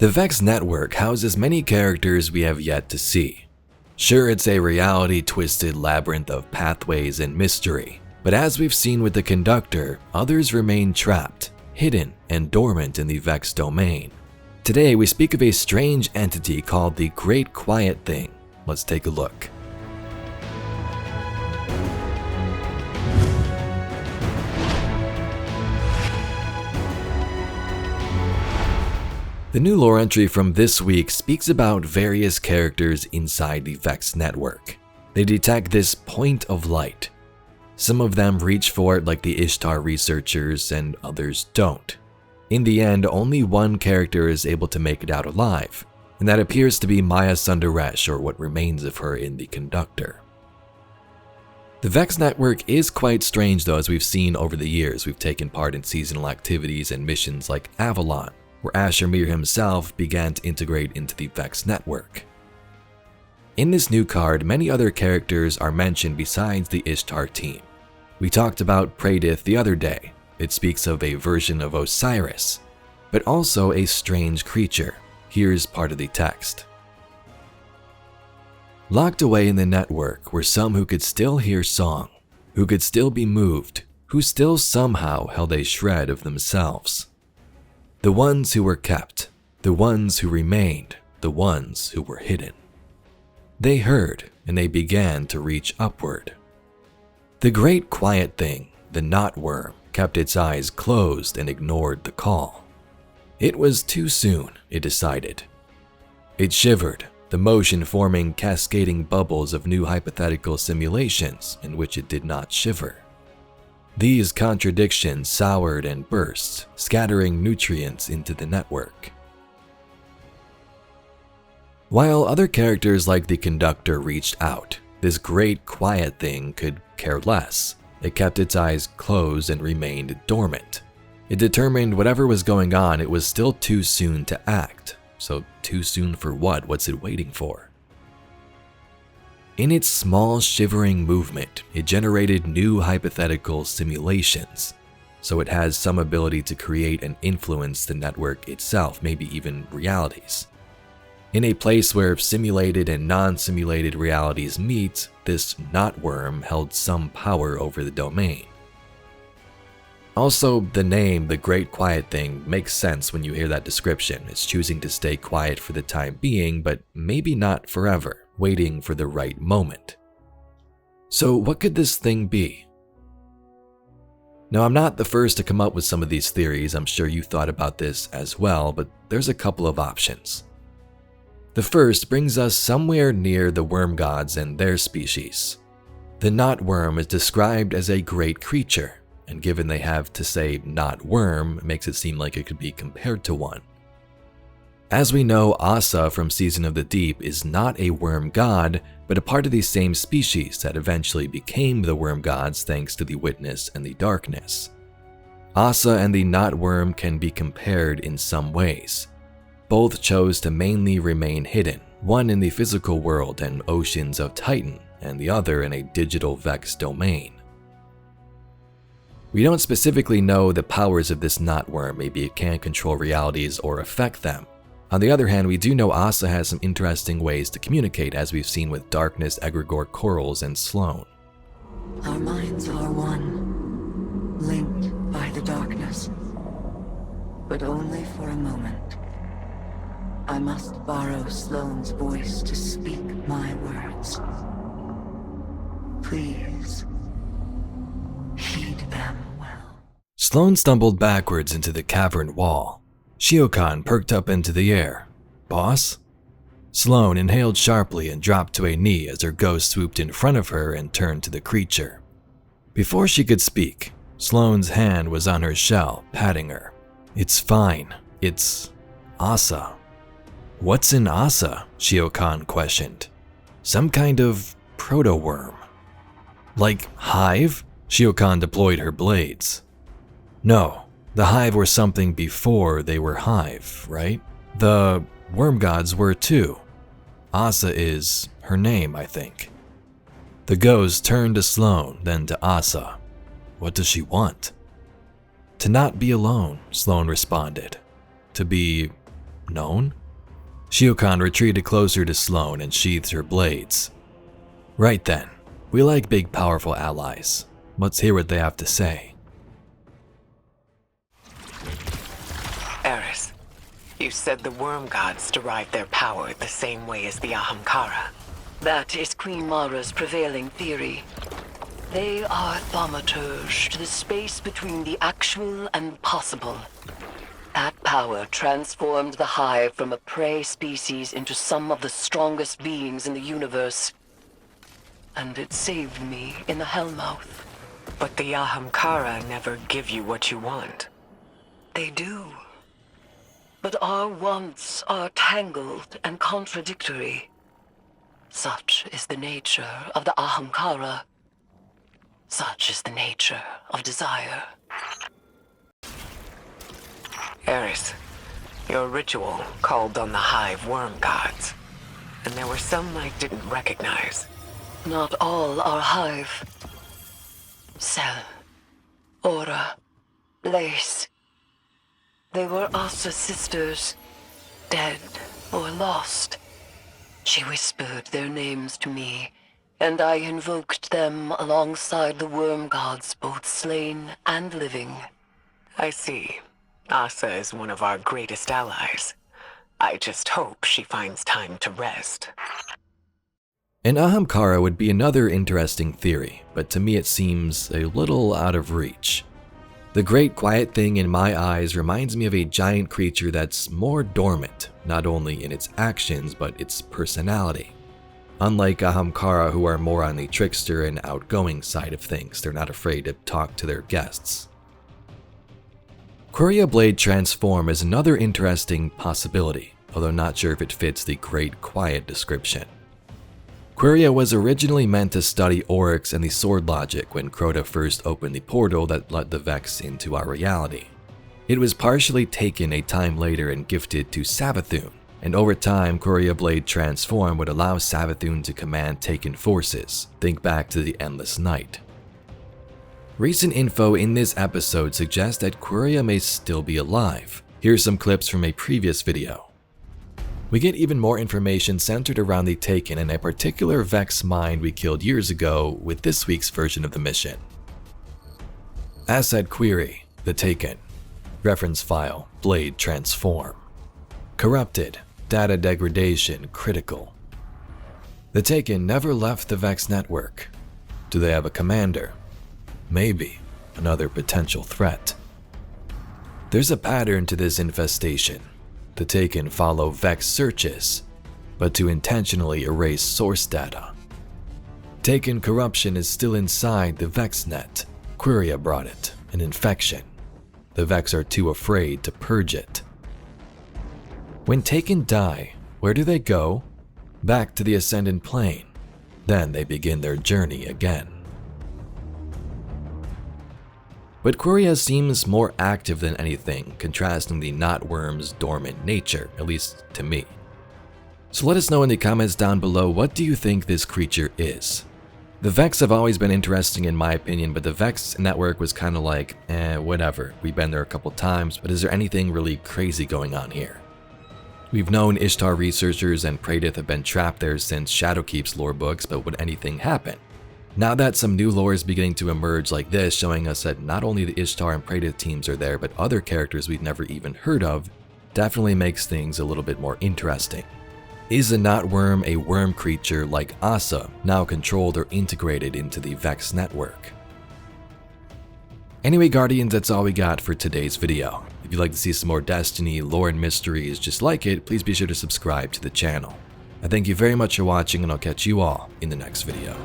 The Vex Network houses many characters we have yet to see. Sure, it's a reality-twisted labyrinth of pathways and mystery, but as we've seen with the Conductor, others remain trapped, hidden, and dormant in the Vex Domain. Today, we speak of a strange entity called the Great Quiet Thing. Let's take a look. The new lore entry from this week speaks about various characters inside the Vex Network. They detect this point of light. Some of them reach for it like the Ishtar researchers, and others don't. In the end, only one character is able to make it out alive, and that appears to be Maya Sundaresh, or what remains of her in the Conductor. The Vex Network is quite strange though, as we've seen over the years. We've taken part in seasonal activities and missions like Avalon, where Asher Mir himself began to integrate into the Vex Network. In this new card, many other characters are mentioned besides the Ishtar team. We talked about Pradith the other day. It speaks of a version of Osiris, but also a strange creature. Here's part of the text. Locked away in the network were some who could still hear song, who could still be moved, who still somehow held a shred of themselves. The ones who were kept, the ones who remained, the ones who were hidden. They heard, and they began to reach upward. The Great Quiet Thing, the knotworm, kept its eyes closed and ignored the call. It was too soon, it decided. It shivered, the motion forming cascading bubbles of new hypothetical simulations in which it did not shiver. These contradictions soured and burst, scattering nutrients into the network. While other characters like the Conductor reached out, this Great Quiet Thing could care less. It kept its eyes closed and remained dormant. It determined whatever was going on, it was still too soon to act. So too soon for what? What's it waiting for? In its small shivering movement, it generated new hypothetical simulations, so it has some ability to create and influence the network itself, maybe even realities. In a place where simulated and non-simulated realities meet, this knotworm held some power over the domain. Also, the name, the Great Quiet Thing, makes sense when you hear that description. It's choosing to stay quiet for the time being, but maybe not forever, waiting for the right moment. So what could this thing be? Now, I'm not the first to come up with some of these theories. I'm sure you thought about this as well, but there's a couple of options. The first brings us somewhere near the worm gods and their species. The knotworm is described as a great creature, and given they have to say knotworm, it makes it seem like it could be compared to one. As we know, Asa from Season of the Deep is not a worm god, but a part of the same species that eventually became the worm gods thanks to the Witness and the Darkness. Asa and the knotworm can be compared in some ways. Both chose to mainly remain hidden, one in the physical world and oceans of Titan, and the other in a digital Vex domain. We don't specifically know the powers of this knotworm. Maybe it can control realities or affect them. On the other hand, we do know Asa has some interesting ways to communicate, as we've seen with Darkness, Egregore, Corals, and Sloane. Our minds are one, linked by the darkness, but only for a moment. I must borrow Sloane's voice to speak my words. Please, heed them well. Sloane stumbled backwards into the cavern wall. Shiokan perked up into the air. Boss? Sloane inhaled sharply and dropped to a knee as her ghost swooped in front of her and turned to the creature. Before she could speak, Sloane's hand was on her shell, patting her. It's fine. It's Asa. What's in Asa? Shiokan questioned. Some kind of proto-worm. Like hive? Shiokan deployed her blades. No, the hive were something before they were hive, right? The worm gods were too. Asa is her name, I think. The ghost turned to Sloane, then to Asa. What does she want? To not be alone, Sloane responded. To be known? Shiokan retreated closer to Sloane and sheathed her blades. Right then, we like big powerful allies. Let's hear what they have to say. Eris, you said the worm gods derive their power the same way as the Ahamkara. That is Queen Mara's prevailing theory. They are thaumaturge to the space between the actual and possible. That power transformed the Hive from a prey species into some of the strongest beings in the universe. And it saved me in the Hellmouth. But the Ahamkara never give you what you want. They do. But our wants are tangled and contradictory. Such is the nature of the Ahamkara. Such is the nature of desire. Eris, your ritual called on the Hive worm gods, and there were some I didn't recognize. Not all are Hive. Cell, Aura, Lace. They were Asa's sisters, dead or lost. She whispered their names to me, and I invoked them alongside the worm gods, both slain and living. I see. Asa is one of our greatest allies. I just hope she finds time to rest. An Ahamkara would be another interesting theory, but to me it seems a little out of reach. The Great Quiet Thing in my eyes reminds me of a giant creature that's more dormant, not only in its actions but its personality. Unlike Ahamkara, who are more on the trickster and outgoing side of things, they're not afraid to talk to their guests. Quria Blade Transform is another interesting possibility, although not sure if it fits the Great Quiet description. Quria was originally meant to study Oryx and the sword logic when Crota first opened the portal that let the Vex into our reality. It was partially taken a time later and gifted to Savathun, and over time Quria Blade Transform would allow Savathun to command Taken forces. Think back to the Endless Night. Recent info in this episode suggests that Quria may still be alive. Here's some clips from a previous video. We get even more information centered around the Taken and a particular Vex mind we killed years ago with this week's version of the mission. Asset query, the Taken. Reference file, Blade Transform. Corrupted, data degradation critical. The Taken never left the Vex Network. Do they have a commander? Maybe another potential threat. There's a pattern to this infestation. The Taken follow Vex searches, but to intentionally erase source data. Taken corruption is still inside the Vex net. Quria brought it, an infection. The Vex are too afraid to purge it. When Taken die, where do they go? Back to the Ascendant Plane. Then they begin their journey again. But Quria seems more active than anything, contrasting the Knotworm's dormant nature, at least to me. So let us know in the comments down below, what do you think this creature is? The Vex have always been interesting in my opinion, but the Vex network was kind of like, whatever. We've been there a couple times, but is there anything really crazy going on here? We've known Ishtar researchers and Praedyth have been trapped there since Shadowkeep's lore books, but would anything happen? Now that some new lore is beginning to emerge like this, showing us that not only the Ishtar and Praedyth teams are there, but other characters we've never even heard of, definitely makes things a little bit more interesting. Is the Knotworm a worm creature like Asa, now controlled or integrated into the Vex network? Anyway, Guardians, that's all we got for today's video. If you'd like to see some more Destiny, lore, and mysteries just like it, please be sure to subscribe to the channel. I thank you very much for watching, and I'll catch you all in the next video.